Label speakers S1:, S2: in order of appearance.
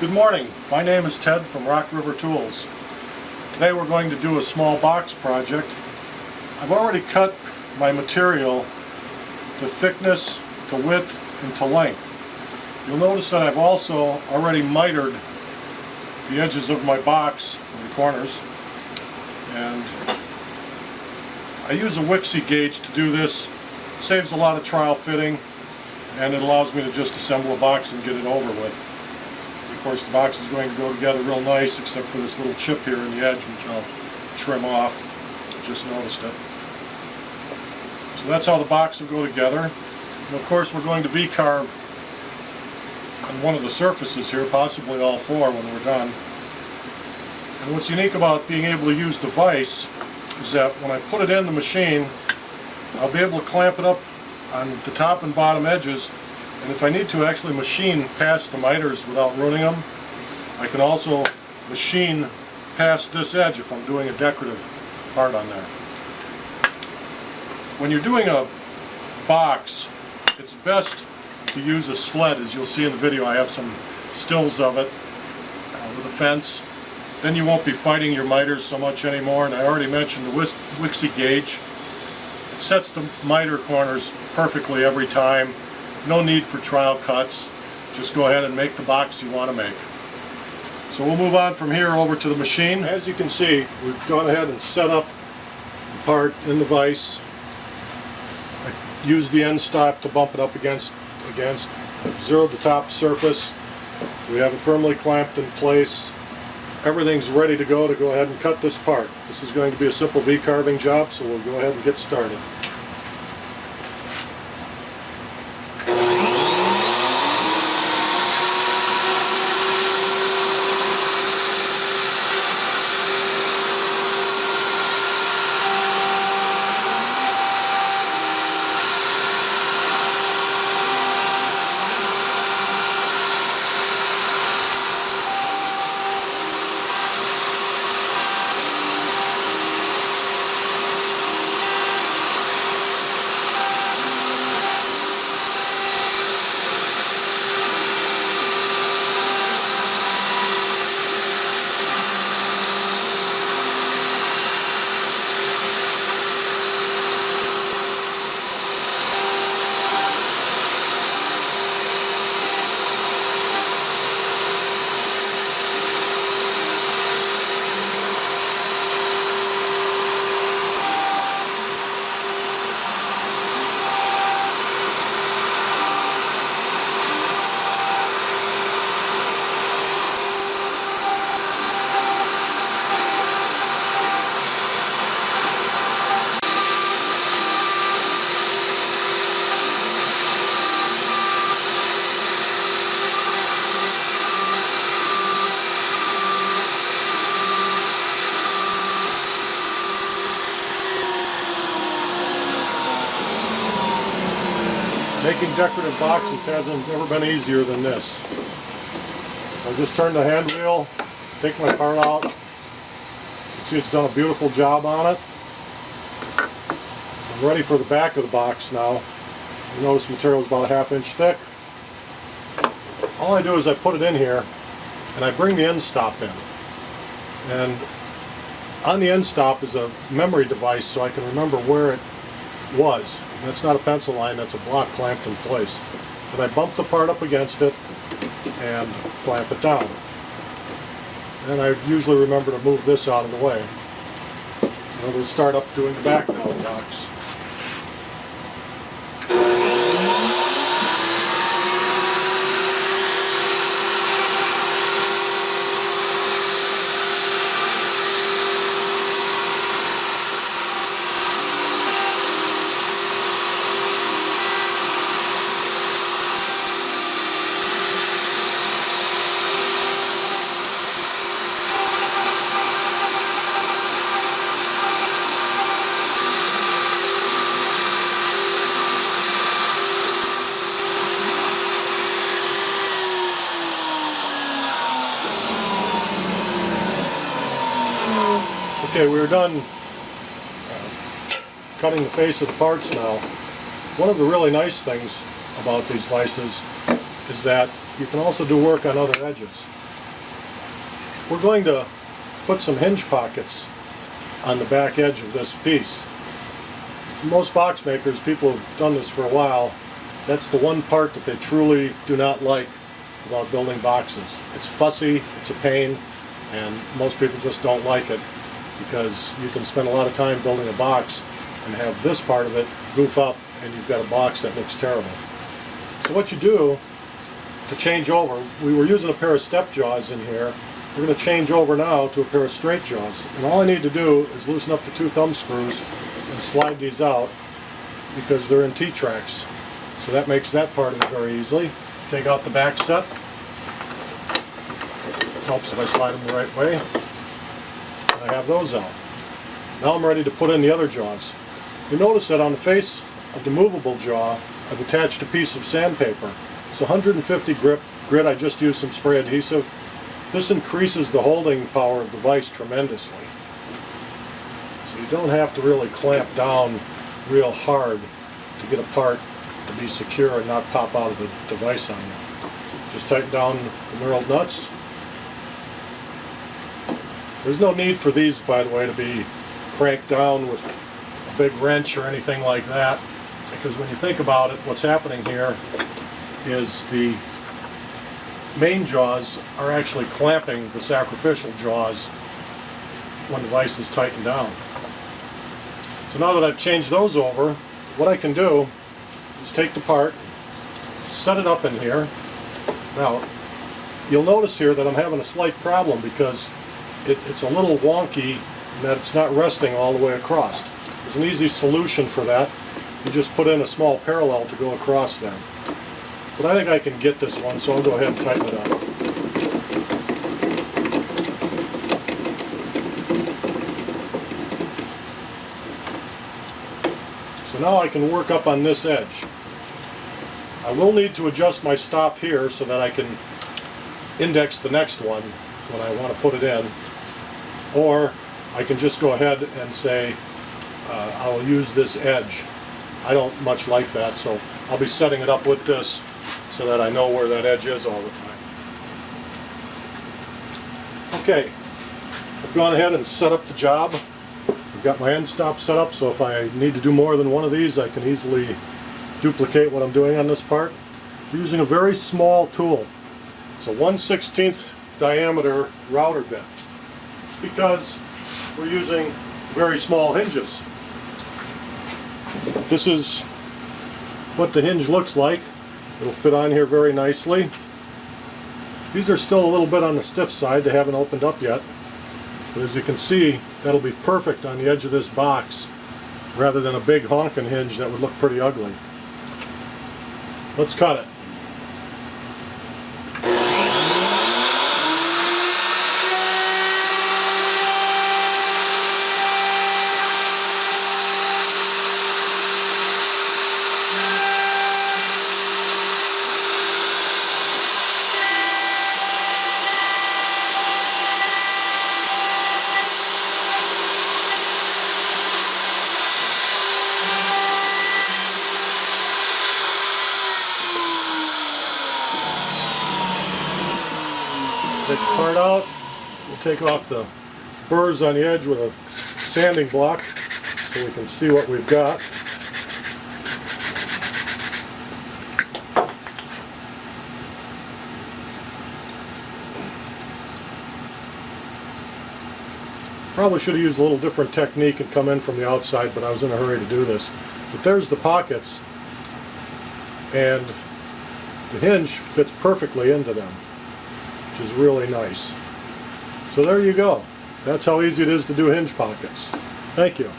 S1: Good morning, my name is Ted from Rock River Tools. Today we're going to do a small box project. I've already cut my material to thickness, to width, and to length. You'll notice that I've also already mitered the edges of my box, the corners, and I use a Wixie gauge to do this. It saves a lot of trial fitting, and it allows me to just assemble a box and get it over with. Of course, the box is going to go together real nice, except for this little chip here in the edge, which I'll trim off. Just noticed it. So that's how the box will go together. And of course, we're going to V-carve on one of the surfaces here, possibly all four when we're done. And what's unique about being able to use the vise is that when I put it in the machine, I'll be able to clamp it up on the top and bottom edges. And if I need to actually machine past the miters without ruining them, I can also machine past this edge if I'm doing a decorative part on there. When you're doing a box, it's best to use a sled. As you'll see in the video, I have some stills of it with a fence. Then you won't be fighting your miters so much anymore. And I already mentioned the Wixie gauge. It sets the miter corners perfectly every time. No need for trial cuts. Just go ahead and make the box you want to make. So we'll move on from here over to the machine. As you can see, we've gone ahead and set up the part in the vise. I used the end stop to bump it up against. I've zeroed the top surface. We have it firmly clamped in place. Everything's ready to go ahead and cut this part. This is going to be a simple V-carving job, so we'll go ahead and get started. Making decorative boxes hasn't ever been easier than this. So I just turn the hand wheel, take my part out. You can see it's done a beautiful job on it. I'm ready for the back of the box now. You notice the material is about a ½ inch thick. All I do is I put it in here and I bring the end stop in. And on the end stop is a memory device so I can remember where it was. That's not a pencil line, that's a block clamped in place. But I bump the part up against it and clamp it down. And I usually remember to move this out of the way. And we'll start up doing the back now of the box. Okay, we're done cutting the face of the parts now. One of the really nice things about these vices is that you can also do work on other edges. We're going to put some hinge pockets on the back edge of this piece. Most box makers, people have done this for a while, that's the one part that they truly do not like about building boxes. It's fussy, it's a pain, and most people just don't like it because you can spend a lot of time building a box and have this part of it goof up and you've got a box that looks terrible. So what you do to change over, we were using a pair of step jaws in here. We're going to change over now to a pair of straight jaws. And all I need to do is loosen up the 2 thumb screws and slide these out because they're in T-tracks. So that makes that part of it very easily. Take out the back set. Helps if I slide them the right way. And I have those out. Now I'm ready to put in the other jaws. You notice that on the face of the movable jaw, I've attached a piece of sandpaper. It's 150 grit. I just used some spray adhesive. This increases the holding power of the vise tremendously. So you don't have to really clamp down real hard to get a part to be secure and not pop out of the device on you. Just tighten down the knurled nuts. There's no need for these, by the way, to be cranked down with a big wrench or anything like that, because when you think about it, what's happening here is the main jaws are actually clamping the sacrificial jaws when the vise is tightened down. So now that I've changed those over, what I can do is take the part, set it up in here. Now, you'll notice here that I'm having a slight problem because it's a little wonky in that it's not resting all the way across. There's an easy solution for that. You just put in a small parallel to go across there. But I think I can get this one, so I'll go ahead and tighten it up. So now I can work up on this edge. I will need to adjust my stop here so that I can index the next one when I want to put it in. Or I can just go ahead and say I'll use this edge. I don't much like that, so I'll be setting it up with this so that I know where that edge is all the time. Okay, I've gone ahead and set up the job. I've got my end stop set up, so if I need to do more than one of these, I can easily duplicate what I'm doing on this part. I'm using a very small tool. It's a 1/16 diameter router bit. It's because we're using very small hinges. This is what the hinge looks like. It'll fit on here very nicely. These are still a little bit on the stiff side. They haven't opened up yet. But as you can see, that'll be perfect on the edge of this box rather than a big honking hinge that would look pretty ugly. Let's cut it. Take the part out. We'll take off the burrs on the edge with a sanding block so we can see what we've got. Probably should have used a little different technique and come in from the outside, but I was in a hurry to do this. But there's the pockets, and the hinge fits perfectly into them, which is really nice. So there you go. That's how easy it is to do hinge pockets. Thank you.